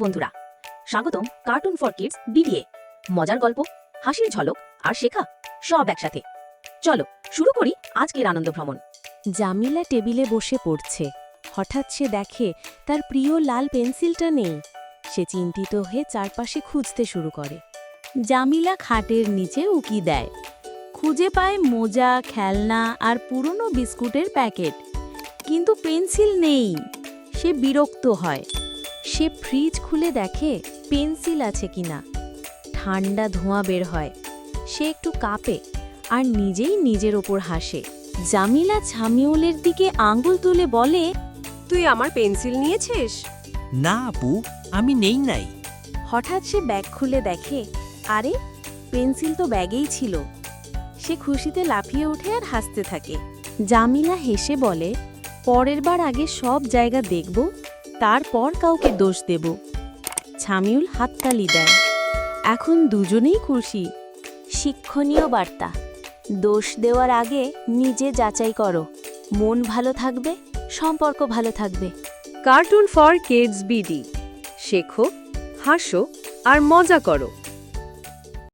বন্ধুরা, স্বাগতম cartoon for kids BDA. মজার গল্প, হাসির ঝলক আর শেখা সব একসাথে। চলো শুরু করি আজকের আনন্দ ভ্রমণ। জামিলা টেবিলে বসে পড়ছে। হঠাৎ সে দেখে তার প্রিয় লাল পেন্সিলটা নেই। সে চিন্তিত হয়ে চারপাশে খুঁজতে শুরু করে। জামিলা খাটের নিচে উকি দেয়, খুঁজে পায় মোজা, খেলনা আর পুরনো বিস্কুটের প্যাকেট, কিন্তু পেন্সিল নেই। সে বিরক্ত হয়। সে ফ্রিজ খুলে দেখে পেন্সিল আছে কিনা। ঠান্ডা ধোঁয়া বের হয়। সে একটু কাঁপে আর নিজেই নিজের ওপর হাসে। জামিলা ছামিউলের দিকে আঙ্গুল তুলে বলে, তুই আমার পেন্সিল নিয়েছিস? না আপু, আমি নেই নাই। হঠাৎ সে ব্যাগ খুলে দেখে, আরে পেন্সিল তো ব্যাগেই ছিল। সে খুশিতে লাফিয়ে ওঠে আর হাসতে থাকে। জামিলা হেসে বলে, পরের বার আগে সব জায়গা দেখব, তারপর কাউকে দোষ দেব। ছামিউল হাততালি দেয়। এখন দুজনেই খুশি। শিক্ষণীয় বার্তা, দোষ দেওয়ার আগে নিজে যাচাই করো। মন ভালো থাকবে, সম্পর্ক ভালো থাকবে। Cartoon for kids BD. শেখো, হাসো আর মজা করো।